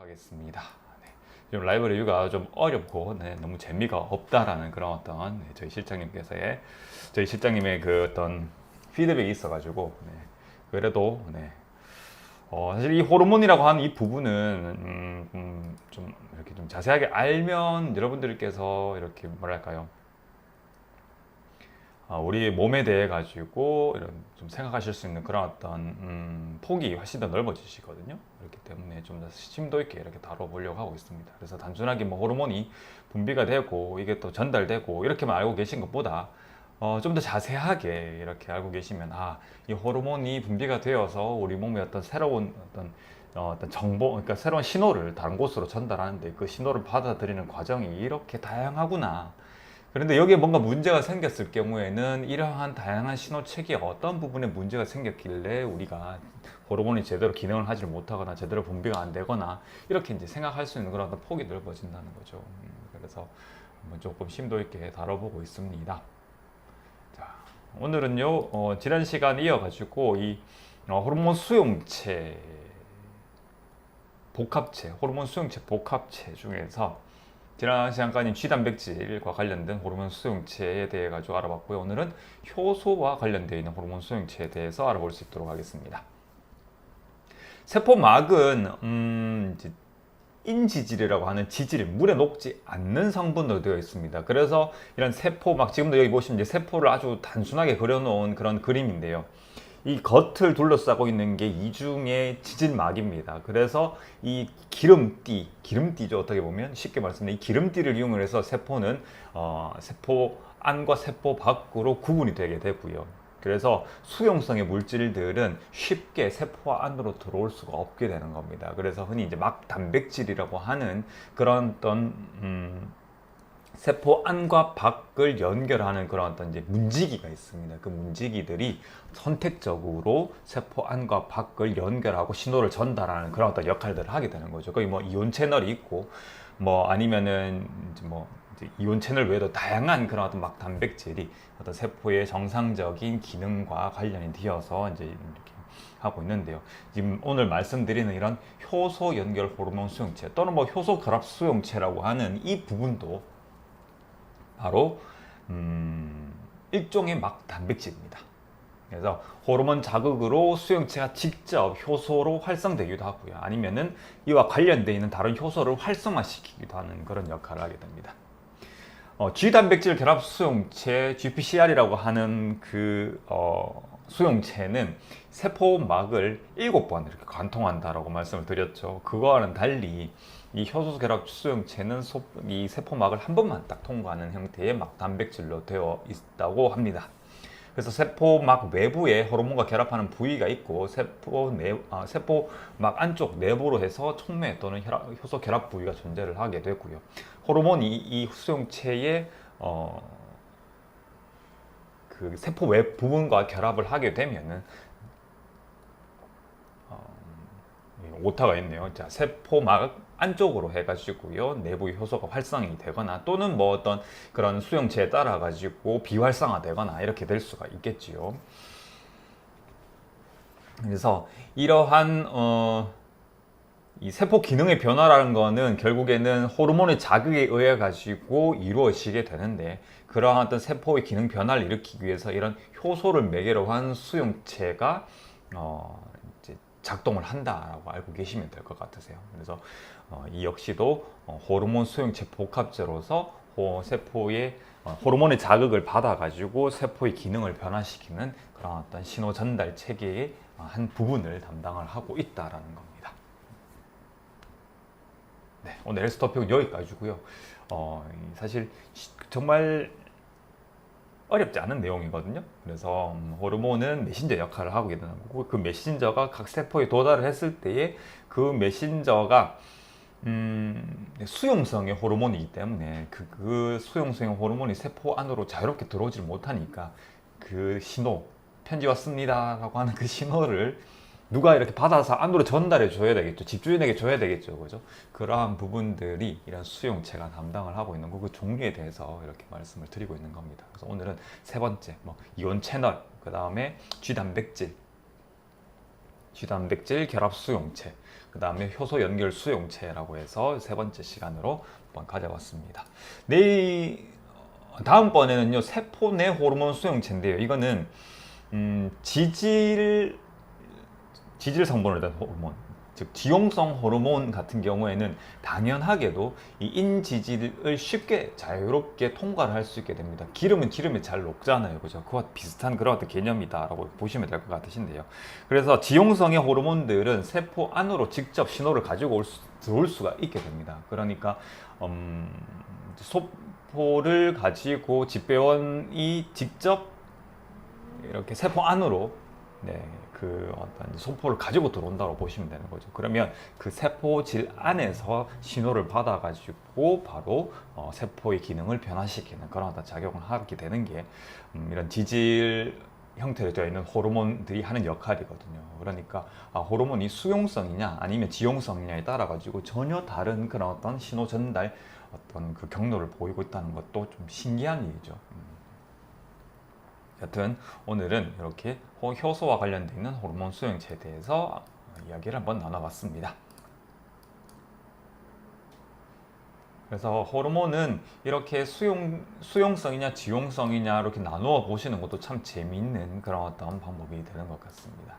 하겠습니다. 네. 지금 라이브 리뷰가 좀 어렵고 너무 재미가 없다라는 그런 어떤 저희 실장님의 그 어떤 피드백이 있어가지고 그래도 사실 이 호르몬이라고 하는 이 부분은 좀 이렇게 좀 자세하게 알면 여러분들께서 이렇게 뭐랄까요, 우리 몸에 대해 가지고 이런 좀 생각하실 수 있는 그런 어떤 폭이 훨씬 더 넓어지시거든요. 그렇기 때문에 좀 더 심도 있게 이렇게 다뤄보려고 하고 있습니다. 그래서 단순하게 뭐 호르몬이 분비가 되고 이게 또 전달되고 이렇게만 알고 계신 것보다 좀 더 자세하게 이렇게 알고 계시면, 이 호르몬이 분비가 되어서 우리 몸에 어떤 새로운 어떤 정보, 그러니까 새로운 신호를 다른 곳으로 전달하는데 그 신호를 받아들이는 과정이 이렇게 다양하구나. 그런데 여기에 뭔가 문제가 생겼을 경우에는 이러한 다양한 신호 체계에 어떤 부분에 문제가 생겼길래 우리가 호르몬이 제대로 기능을 하지 못하거나 제대로 분비가 안 되거나 이렇게 이제 생각할 수 있는 그런 어떤 폭이 넓어진다는 거죠. 그래서 한번 조금 심도 있게 다뤄보고 있습니다. 자, 오늘은요, 지난 시간 이어가지고 이 호르몬 수용체 복합체, 호르몬 수용체 복합체 중에서 지난 시간까지 G단백질과 관련된 호르몬 수용체에 대해 가지고 알아봤고요. 오늘은 효소와 관련되어 있는 호르몬 수용체에 대해서 알아볼 수 있도록 하겠습니다. 세포막은 인지질이라고 하는 지질, 물에 녹지 않는 성분으로 되어 있습니다. 그래서 이런 세포막, 지금도 여기 보시면 이제 세포를 아주 단순하게 그려놓은 그런 그림인데요. 이 겉을 둘러싸고 있는 게 이중의 지질막입니다. 그래서 이 기름띠죠. 어떻게 보면 쉽게 말씀드리면 이 기름띠를 이용해서 세포는 세포 안과 세포 밖으로 구분이 되게 되고요. 그래서 수용성의 물질들은 쉽게 세포 안으로 들어올 수가 없게 되는 겁니다. 그래서 흔히 이제 막 단백질이라고 하는 그런 어떤 세포 안과 밖을 연결하는 그런 어떤 이제 문지기가 있습니다. 그 문지기들이 선택적으로 세포 안과 밖을 연결하고 신호를 전달하는 그런 어떤 역할들을 하게 되는 거죠. 거기 뭐 이온 채널이 있고, 뭐 아니면은 이제 이온 채널 외에도 다양한 그런 어떤 막 단백질이 어떤 세포의 정상적인 기능과 관련이 되어서 이제 이렇게 하고 있는데요. 지금 오늘 말씀드리는 이런 효소 연결 호르몬 수용체 또는 뭐 효소 결합 수용체라고 하는 이 부분도 바로 일종의 막 단백질입니다. 그래서 호르몬 자극으로 수용체가 직접 효소로 활성되기도 하고요. 아니면은 이와 관련되어 있는 다른 효소를 활성화시키기도 하는 그런 역할을 하게 됩니다. G단백질 결합 수용체, GPCR이라고 하는 수용체는 세포막을 7번 이렇게 관통한다라고 말씀을 드렸죠. 그거와는 달리 이 효소 결합 수용체는 이 세포막을 한 번만 딱 통과하는 형태의 막 단백질로 되어 있다고 합니다. 그래서 세포막 외부에 호르몬과 결합하는 부위가 있고 세포막 안쪽 내부로 해서 촉매 또는 효소 결합 부위가 존재를 하게 되고요. 호르몬이 이 수용체의 그 세포 외 부분과 결합을 하게 되면은 오타가 있네요. 자, 세포막 안쪽으로 해가지고요, 내부 효소가 활성이 되거나 또는 뭐 어떤 그런 수용체에 따라 가지고 비활성화되거나 이렇게 될 수가 있겠지요. 그래서 이러한 이 세포 기능의 변화라는 거는 결국에는 호르몬의 자극에 의해 가지고 이루어지게 되는데, 그러한 어떤 세포의 기능 변화를 일으키기 위해서 이런 효소를 매개로 한 수용체가 이제 작동을 한다라고 알고 계시면 될 것 같으세요. 그래서 이 역시도 호르몬 수용체 복합제로서 세포의 호르몬의 자극을 받아 가지고 세포의 기능을 변화시키는 그런 어떤 신호 전달 체계의 한 부분을 담당을 하고 있다라는 겁니다. 네, 오늘 헬스 토픽은 여기까지고요. 사실 정말 어렵지 않은 내용이거든요. 그래서 호르몬은 메신저 역할을 하고 있는 거고, 그 메신저가 각 세포에 도달을 했을 때에 그 메신저가 수용성의 호르몬이기 때문에 그 수용성의 호르몬이 세포 안으로 자유롭게 들어오지 못하니까 그 신호, 편지 왔습니다 라고 하는 그 신호를 누가 이렇게 받아서 안으로 전달해 줘야 되겠죠. 집주인에게 줘야 되겠죠. 그죠? 그러한 부분들이 이런 수용체가 담당을 하고 있는 그 종류에 대해서 이렇게 말씀을 드리고 있는 겁니다. 그래서 오늘은 세 번째, 이온 채널, 그 다음에 G단백질, 쥐단백질 결합 수용체, 그 다음에 효소 연결 수용체라고 해서 세 번째 시간으로 한번 가져봤습니다. 다음번에는요, 세포 내 호르몬 수용체인데요. 이거는 지질 성분을 낸 호르몬, 즉 지용성 호르몬 같은 경우에는 당연하게도 이 인지질을 쉽게 자유롭게 통과를 할 수 있게 됩니다. 기름은 기름에 잘 녹잖아요, 그죠? 그와 비슷한 그런 어떤 개념이다라고 보시면 될 것 같으신데요. 그래서 지용성의 호르몬들은 세포 안으로 직접 신호를 가지고 들어올 수가 있게 됩니다. 그러니까 소포를 가지고 집배원이 직접 이렇게 세포 안으로 그 어떤 소포를 가지고 들어온다고 보시면 되는 거죠. 그러면 그 세포질 안에서 신호를 받아가지고 바로 세포의 기능을 변화시키는 그런 어떤 작용을 하게 되는 게 이런 지질 형태로 되어 있는 호르몬들이 하는 역할이거든요. 그러니까 호르몬이 수용성이냐 아니면 지용성이냐에 따라 가지고 전혀 다른 그런 어떤 신호 전달 어떤 그 경로를 보이고 있다는 것도 좀 신기한 일이죠. 여튼 오늘은 이렇게 효소와 관련되어 있는 호르몬 수용체에 대해서 이야기를 한번 나눠봤습니다. 그래서 호르몬은 이렇게 수용성이냐 지용성이냐 이렇게 나누어 보시는 것도 참 재미있는 그런 어떤 방법이 되는 것 같습니다.